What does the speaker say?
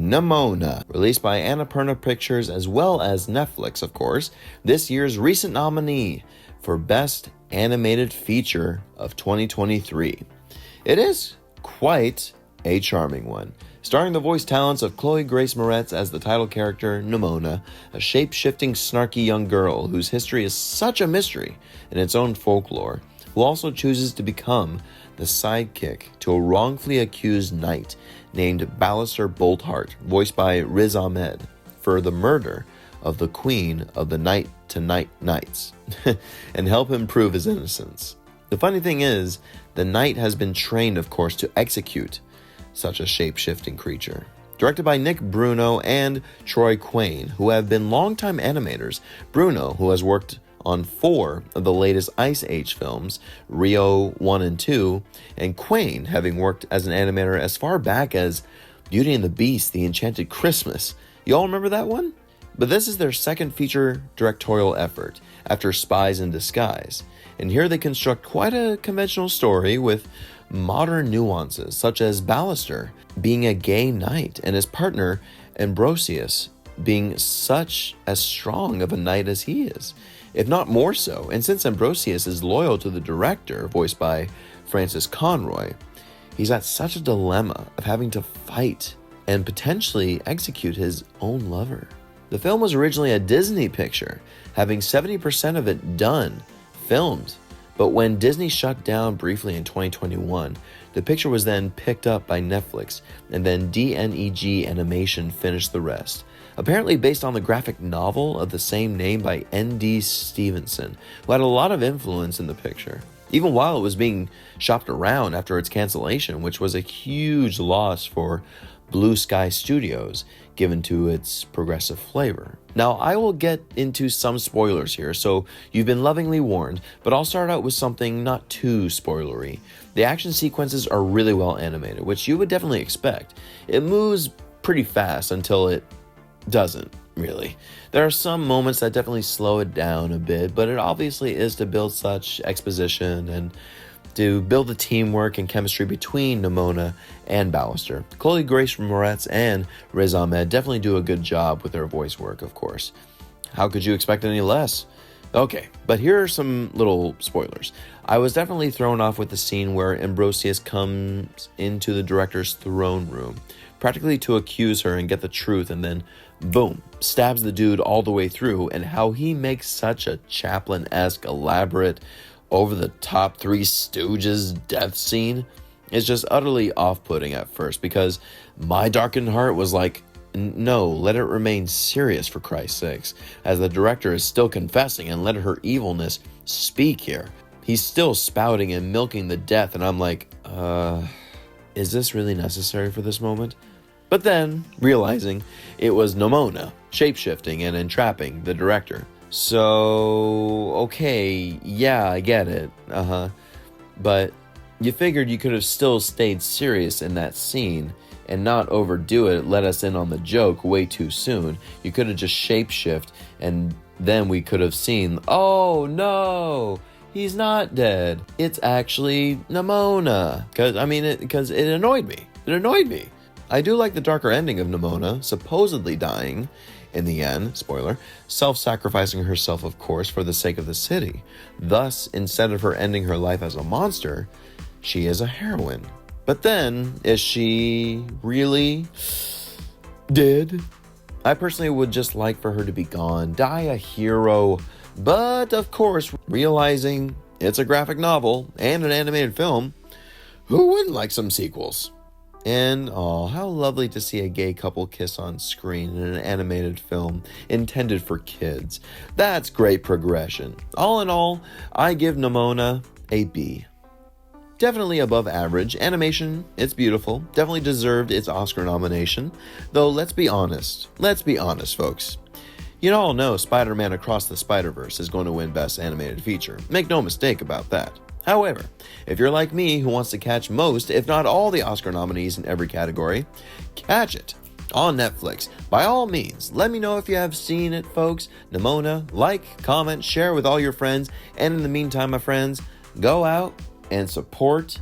Nimona, released by Annapurna Pictures as well as Netflix, of course, this year's recent nominee for Best Animated Feature of 2023. It is quite a charming one, starring the voice talents of Chloe Grace Moretz as the title character, Nimona, a shape-shifting, snarky young girl whose history is such a mystery in its own folklore, who also chooses to become the sidekick to a wrongfully accused knight named Ballister Boltheart, voiced by Riz Ahmed, for the murder of the queen of the Night-to-Night Knights, and help him prove his innocence. The funny thing is, the knight has been trained, of course, to execute such a shape-shifting creature. Directed by Nick Bruno and Troy QUANE, who have been longtime animators. Bruno, who has worked on 4 of the latest Ice Age films, Rio 1 and 2, and QUANE having worked as an animator as far back as Beauty and the Beast, The Enchanted Christmas. You all remember that one? But this is their second feature directorial effort, after Spies in Disguise. And here they construct quite a conventional story with modern nuances, such as Ballister being a gay knight and his partner Ambrosius being such as strong of a knight as he is, if not more so. And since Ambrosius is loyal to the director, voiced by Francis Conroy, he's at such a dilemma of having to fight and potentially execute his own lover. The film was originally a Disney picture, having 70% of it done, filmed. But when Disney shut down briefly in 2021, the picture was then picked up by Netflix, and then DNEG Animation finished the rest. Apparently based on the graphic novel of the same name by N.D. Stevenson, who had a lot of influence in the picture, even while it was being shopped around after its cancellation, which was a huge loss for Blue Sky Studios, given to its progressive flavor. Now, I will get into some spoilers here, so you've been lovingly warned, but I'll start out with something not too spoilery. The action sequences are really well animated, which you would definitely expect. It moves pretty fast until it doesn't, really. There are some moments that definitely slow it down a bit, but it obviously is to build such exposition and to build the teamwork and chemistry between Nimona and Ballister. Chloe Grace Moretz and Riz Ahmed definitely do a good job with their voice work, of course. How could you expect any less? Okay, but here are some little spoilers. I was definitely thrown off with the scene where Ambrosius comes into the director's throne room, practically to accuse her and get the truth, and then boom, stabs the dude all the way through, and how he makes such a Chaplin-esque, elaborate, over-the-top Three Stooges death scene is just utterly off-putting at first, because my darkened heart was like, no, let it remain serious for Christ's sakes, as the director is still confessing, and let her evilness speak here. He's still spouting and milking the death, and I'm like, is this really necessary for this moment? But then, realizing it was Nimona, shape-shifting and entrapping the director. So, okay, yeah, I get it, but you figured you could have still stayed serious in that scene and not overdo it, let us in on the joke way too soon. You could have just shapeshift, and then we could have seen, oh no, he's not dead. It's actually Nimona. Because it annoyed me. It annoyed me. I do like the darker ending of Nimona, supposedly dying in the end, spoiler, self-sacrificing herself, of course, for the sake of the city. Thus, instead of her ending her life as a monster, she is a heroine. But then, is she really dead? I personally would just like for her to be gone, die a hero. But, of course, realizing it's a graphic novel and an animated film, who wouldn't like some sequels? And, oh, how lovely to see a gay couple kiss on screen in an animated film intended for kids. That's great progression. All in all, I give Nimona a B. Definitely above average. Animation, it's beautiful. Definitely deserved its Oscar nomination. Though, let's be honest. Let's be honest, folks. You all know Spider-Man Across the Spider-Verse is going to win Best Animated Feature. Make no mistake about that. However, if you're like me who wants to catch most, if not all, the Oscar nominees in every category, catch it on Netflix. By all means, let me know if you have seen it, folks. Nimona, like, comment, share with all your friends, and in the meantime, my friends, go out and support